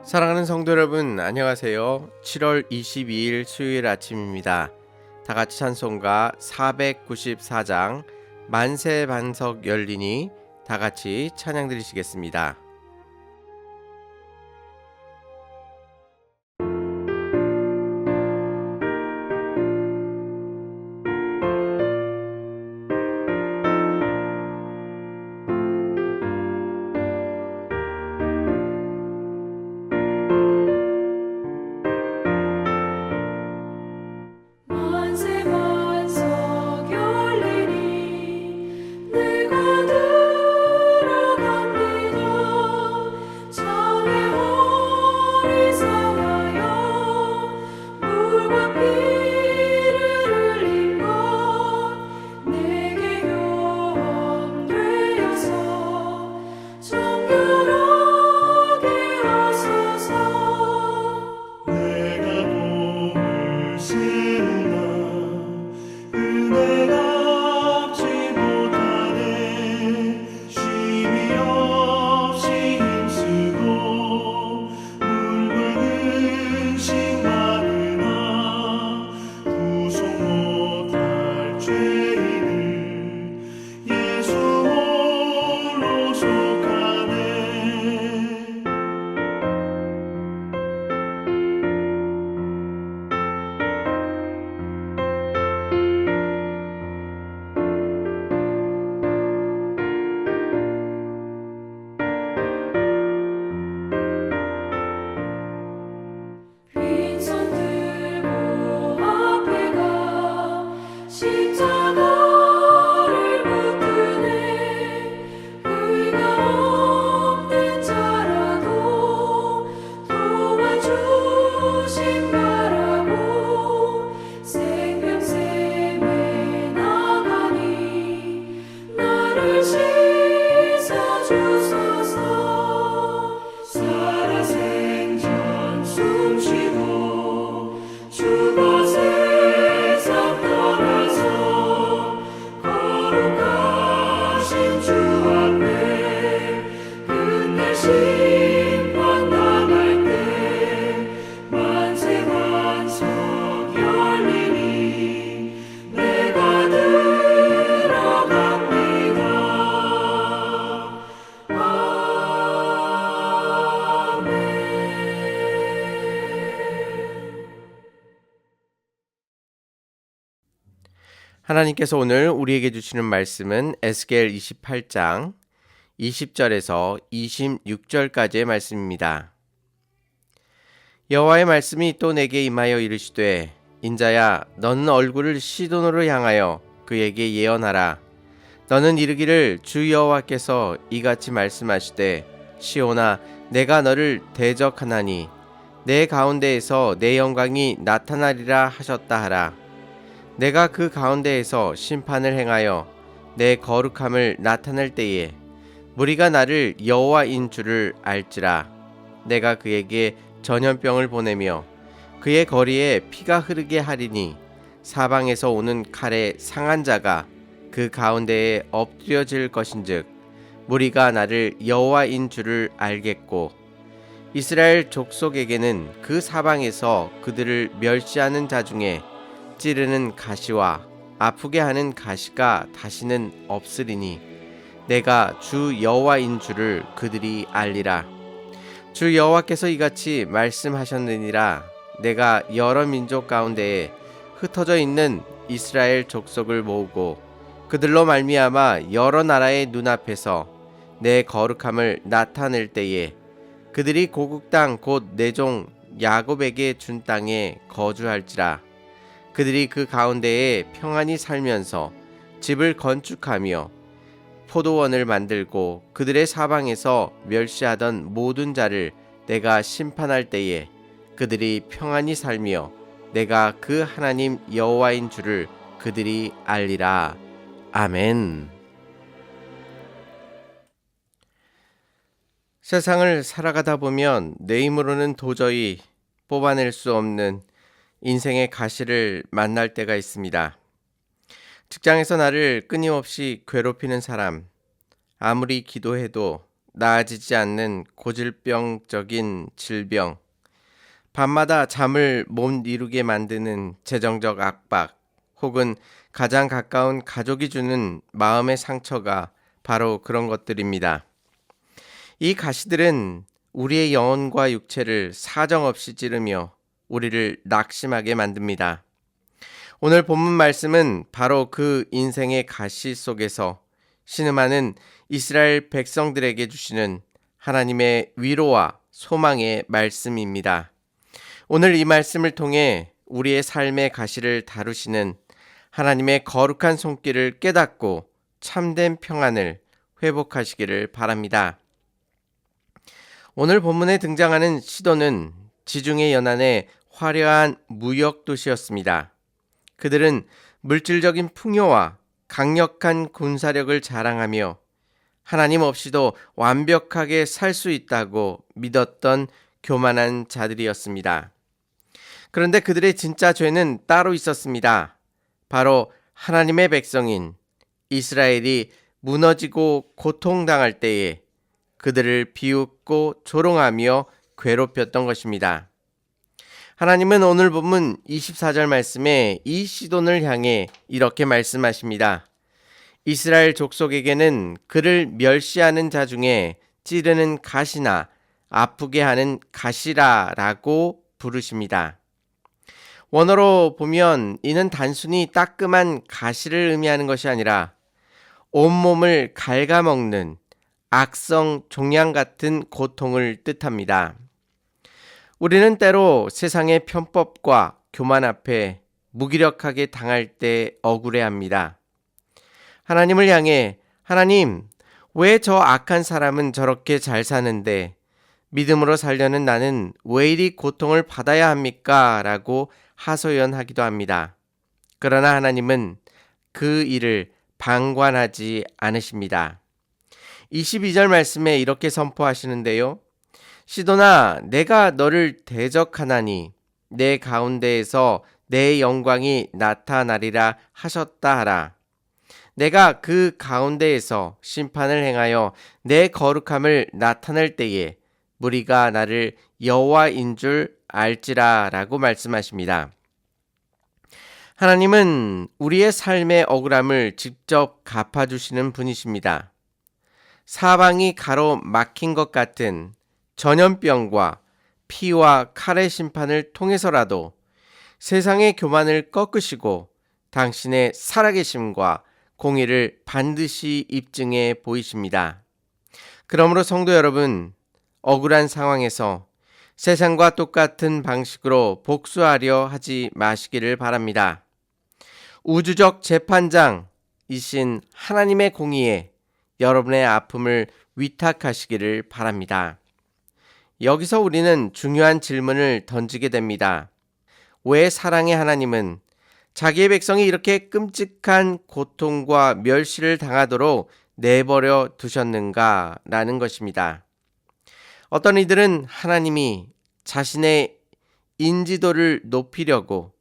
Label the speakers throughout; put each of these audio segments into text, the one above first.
Speaker 1: 사랑하는 성도 여러분, 안녕하세요. 7월 22일 수요일 아침입니다. 다 같이 찬송가 494장 만세 반석 열리니 다 같이 찬양 드리시겠습니다.
Speaker 2: 만세 반석 열리니 내가 들어갑니다. 창에 머리 상하여 물과 피를 흘린 것 내게 경험되어서 정결하게 하소서.
Speaker 3: 내가 몸을 세우나 은혜가 지 못하네. 쉼이 없이 힘쓰고 물과 근심 많으나 구속 못할 죄인을 예수 홀로 속하네.
Speaker 2: 빈손 들고 앞에 가 십자가를 붙드네. 의가 없는 자라도 도와주신 바라고 생명샘에 나가니 나를 씻어주소서. 살아생전 숨쉬고 죽어 세상 떠나서 거룩하신 주 앞에 끝내 심판당할 때 만세 반석 열리니 내가 들어갑니다.
Speaker 1: 하나님께서 오늘 우리에게 주시는 말씀은 에스겔 28장 20절에서 26절까지의 말씀입니다. 여호와의 말씀이 또 내게 임하여 이르시되 인자야 너는 얼굴을 시돈으로 향하여 그에게 예언하라. 너는 이르기를 주 여호와께서 이같이 말씀하시되 시온아 내가 너를 대적하나니 내 가운데에서 내 영광이 나타나리라 하셨다 하라. 내가 그 가운데에서 심판을 행하여 내 거룩함을 나타낼 때에 무리가 나를 여호와인 줄을 알지라. 내가 그에게 전염병을 보내며 그의 거리에 피가 흐르게 하리니 사방에서 오는 칼에 상한 자가 그 가운데에 엎드려질 것인즉 무리가 나를 여호와인 줄을 알겠고 이스라엘 족속에게는 그 사방에서 그들을 멸시하는 자 중에 찌르는 가시와 아프게 하는 가시가 다시는 없으리니 내가 주 여호와인 줄을 그들이 알리라. 주 여호와께서 이같이 말씀하셨느니라. 내가 여러 민족 가운데에 흩어져 있는 이스라엘 족속을 모으고 그들로 말미암아 여러 나라의 눈앞에서 내 거룩함을 나타낼 때에 그들이 고국 땅 곧 내 종 야곱에게 준 땅에 거주할지라. 그들이 그 가운데에 평안히 살면서 집을 건축하며 포도원을 만들고 그들의 사방에서 멸시하던 모든 자를 내가 심판할 때에 그들이 평안히 살며 내가 그 하나님 여호와인 줄을 그들이 알리라. 아멘. 세상을 살아가다 보면 내 힘으로는 도저히 뽑아낼 수 없는 인생의 가시를 만날 때가 있습니다. 직장에서 나를 끊임없이 괴롭히는 사람, 아무리 기도해도 나아지지 않는 고질병적인 질병, 밤마다 잠을 못 이루게 만드는 재정적 압박, 혹은 가장 가까운 가족이 주는 마음의 상처가 바로 그런 것들입니다. 이 가시들은 우리의 영혼과 육체를 사정없이 찌르며 우리를 낙심하게 만듭니다. 오늘 본문 말씀은 바로 그 인생의 가시 속에서 신음하는 이스라엘 백성들에게 주시는 하나님의 위로와 소망의 말씀입니다. 오늘 이 말씀을 통해 우리의 삶의 가시를 다루시는 하나님의 거룩한 손길을 깨닫고 참된 평안을 회복하시기를 바랍니다. 오늘 본문에 등장하는 시돈은 지중해 연안의 화려한 무역 도시였습니다. 그들은 물질적인 풍요와 강력한 군사력을 자랑하며 하나님 없이도 완벽하게 살 수 있다고 믿었던 교만한 자들이었습니다. 그런데 그들의 진짜 죄는 따로 있었습니다. 바로 하나님의 백성인 이스라엘이 무너지고 고통당할 때에 그들을 비웃고 조롱하며 괴롭혔던 것입니다. 하나님은 오늘 본문 24절 말씀에 이 시돈을 향해 이렇게 말씀하십니다. 이스라엘 족속에게는 그를 멸시하는 자 중에 찌르는 가시나 아프게 하는 가시라라고 부르십니다. 원어로 보면 이는 단순히 따끔한 가시를 의미하는 것이 아니라 온몸을 갉아먹는 악성 종양 같은 고통을 뜻합니다. 우리는 때로 세상의 편법과 교만 앞에 무기력하게 당할 때 억울해합니다. 하나님을 향해 하나님, 왜 저 악한 사람은 저렇게 잘 사는데 믿음으로 살려는 나는 왜 이리 고통을 받아야 합니까? 라고 하소연하기도 합니다. 그러나 하나님은 그 일을 방관하지 않으십니다. 22절 말씀에 이렇게 선포하시는데요. 시돈아, 내가 너를 대적하나니 내 가운데에서 내 영광이 나타나리라 하셨다 하라. 내가 그 가운데에서 심판을 행하여 내 거룩함을 나타낼 때에 무리가 나를 여호와인 줄 알지라 라고 말씀하십니다. 하나님은 우리의 삶의 억울함을 직접 갚아주시는 분이십니다. 사방이 가로막힌 것 같은 전염병과 피와 칼의 심판을 통해서라도 세상의 교만을 꺾으시고 당신의 살아계심과 공의를 반드시 입증해 보이십니다. 그러므로 성도 여러분, 억울한 상황에서 세상과 똑같은 방식으로 복수하려 하지 마시기를 바랍니다. 우주적 재판장이신 하나님의 공의에 여러분의 아픔을 위탁하시기를 바랍니다. 여기서 우리는 중요한 질문을 던지게 됩니다. 왜 사랑의 하나님은 자기의 백성이 이렇게 끔찍한 고통과 멸시를 당하도록 내버려 두셨는가? 라는 것입니다. 어떤 이들은 하나님이 자신의 인지도를 높이려고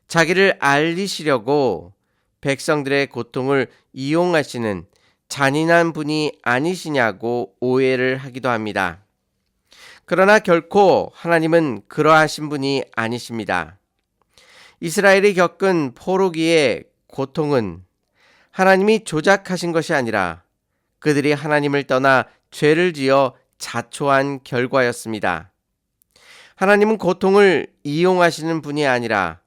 Speaker 1: 자기를 알리시려고 백성들의 고통을 이용하시는 잔인한 분이 아니시냐고 오해를 하기도 합니다. 그러나 결코 하나님은 그러하신 분이 아니십니다. 이스라엘이 겪은 포로기의 고통은 하나님이 조작하신 것이 아니라 그들이 하나님을 떠나 죄를 지어 자초한 결과였습니다. 하나님은 고통을 이용하시는 분이 아니라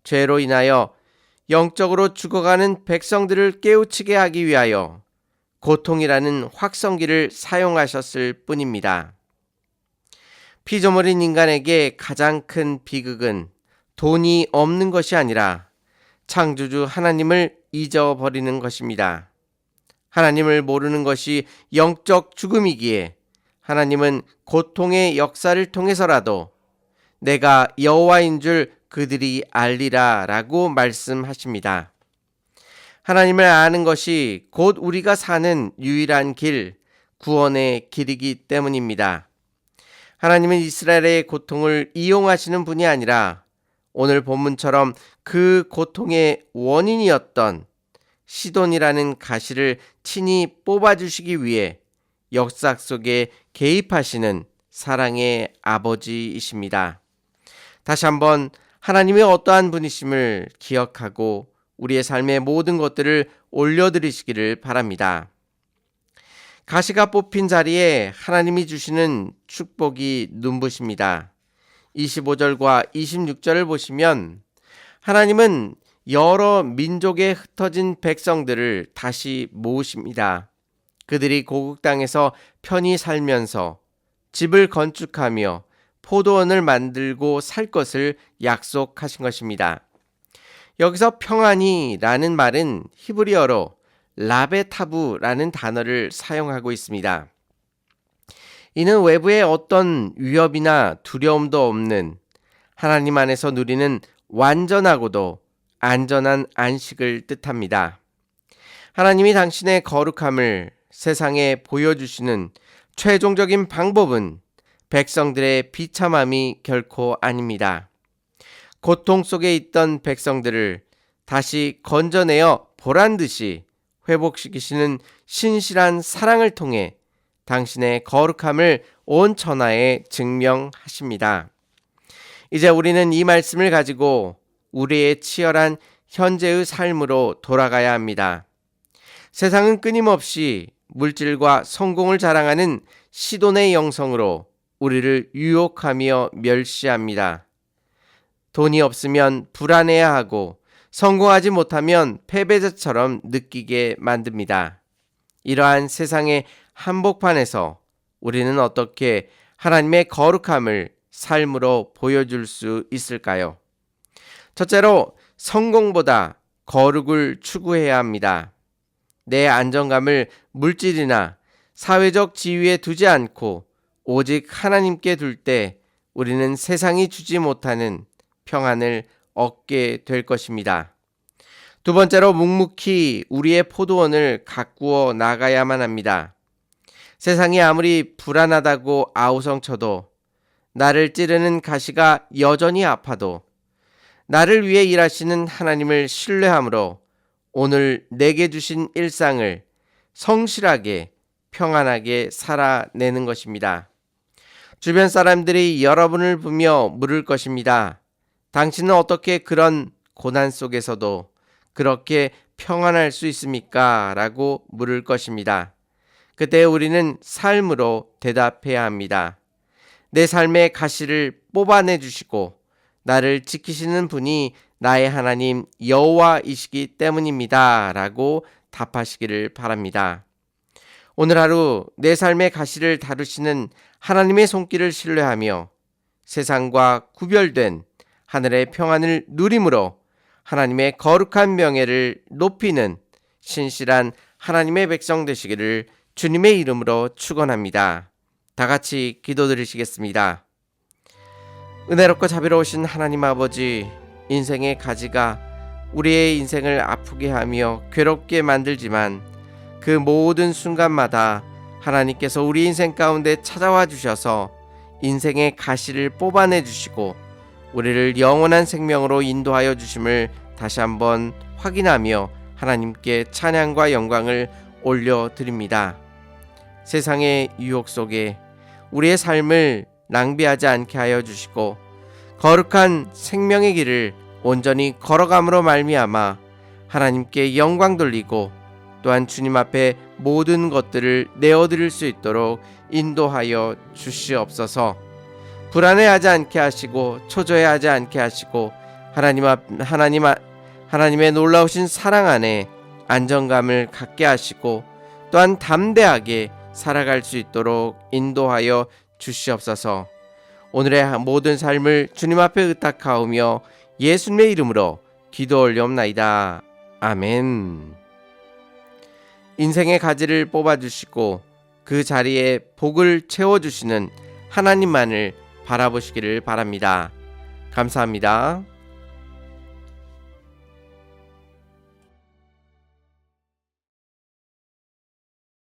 Speaker 1: 죄로 인하여 영적으로 죽어가는 백성들을 깨우치게 하기 위하여 고통이라는 확성기를 사용하셨을 뿐입니다. 피조물인 인간에게 가장 큰 비극은 돈이 없는 것이 아니라 창조주 하나님을 잊어버리는 것입니다. 하나님을 모르는 것이 영적 죽음이기에 하나님은 고통의 역사를 통해서라도 내가 여호와인 줄 그들이 알리라 라고 말씀하십니다. 하나님을 아는 것이 곧 우리가 사는 유일한 길, 구원의 길이기 때문입니다. 하나님은 이스라엘의 고통을 이용하시는 분이 아니라 오늘 본문처럼 그 고통의 원인이었던 시돈이라는 가시를 친히 뽑아주시기 위해 역사 속에 개입하시는 사랑의 아버지이십니다. 다시 한번 하나님의 어떠한 분이심을 기억하고 우리의 삶의 모든 것들을 올려드리시기를 바랍니다. 가시가 뽑힌 자리에 하나님이 주시는 축복이 눈부십니다. 25절과 26절을 보시면 하나님은 여러 민족에 흩어진 백성들을 다시 모으십니다. 그들이 고국 땅에서 편히 살면서 집을 건축하며 포도원을 만들고 살 것을 약속하신 것입니다. 여기서 평안이라는 말은 히브리어로 라베타부라는 단어를 사용하고 있습니다. 이는 외부의 어떤 위협이나 두려움도 없는 하나님 안에서 누리는 완전하고도 안전한 안식을 뜻합니다. 하나님이 당신의 거룩함을 세상에 보여주시는 최종적인 방법은 백성들의 비참함이 결코 아닙니다. 고통 속에 있던 백성들을 다시 건져내어 보란듯이 회복시키시는 신실한 사랑을 통해 당신의 거룩함을 온 천하에 증명하십니다. 이제 우리는 이 말씀을 가지고 우리의 치열한 현재의 삶으로 돌아가야 합니다. 세상은 끊임없이 물질과 성공을 자랑하는 시돈의 영성으로 우리를 유혹하며 멸시합니다. 돈이 없으면 불안해야 하고 성공하지 못하면 패배자처럼 느끼게 만듭니다. 이러한 세상의 한복판에서 우리는 어떻게 하나님의 거룩함을 삶으로 보여줄 수 있을까요? 첫째로 성공보다 거룩을 추구해야 합니다. 내 안정감을 물질이나 사회적 지위에 두지 않고 오직 하나님께 둘 때 우리는 세상이 주지 못하는 평안을 얻게 될 것입니다. 두 번째로 묵묵히 우리의 포도원을 가꾸어 나가야만 합니다. 세상이 아무리 불안하다고 아우성쳐도 나를 찌르는 가시가 여전히 아파도 나를 위해 일하시는 하나님을 신뢰함으로 오늘 내게 주신 일상을 성실하게 평안하게 살아내는 것입니다. 주변 사람들이 여러분을 보며 물을 것입니다. 당신은 어떻게 그런 고난 속에서도 그렇게 평안할 수 있습니까? 라고 물을 것입니다. 그때 우리는 삶으로 대답해야 합니다. 내 삶의 가시를 뽑아내 주시고 나를 지키시는 분이 나의 하나님 여호와이시기 때문입니다. 라고 답하시기를 바랍니다. 오늘 하루 내 삶의 가시를 다루시는 하나님의 손길을 신뢰하며 세상과 구별된 하늘의 평안을 누림으로 하나님의 거룩한 명예를 높이는 신실한 하나님의 백성 되시기를 주님의 이름으로 축원합니다. 다 같이 기도드리시겠습니다. 은혜롭고 자비로우신 하나님 아버지, 인생의 가지가 우리의 인생을 아프게 하며 괴롭게 만들지만 그 모든 순간마다 하나님께서 우리 인생 가운데 찾아와 주셔서 인생의 가시를 뽑아내 주시고 우리를 영원한 생명으로 인도하여 주심을 다시 한번 확인하며 하나님께 찬양과 영광을 올려드립니다. 세상의 유혹 속에 우리의 삶을 낭비하지 않게 하여 주시고 거룩한 생명의 길을 온전히 걸어감으로 말미암아 하나님께 영광 돌리고 또한 주님 앞에 모든 것들을 내어드릴 수 있도록 인도하여 주시옵소서. 불안해하지 않게 하시고 초조해하지 않게 하시고 하나님의 놀라우신 사랑 안에 안정감을 갖게 하시고 또한 담대하게 살아갈 수 있도록 인도하여 주시옵소서. 오늘의 모든 삶을 주님 앞에 의탁하오며 예수님의 이름으로 기도 올려옵나이다. 아멘. 인생의 가지를 뽑아주시고 그 자리에 복을 채워주시는 하나님만을 바라보시기를 바랍니다. 감사합니다.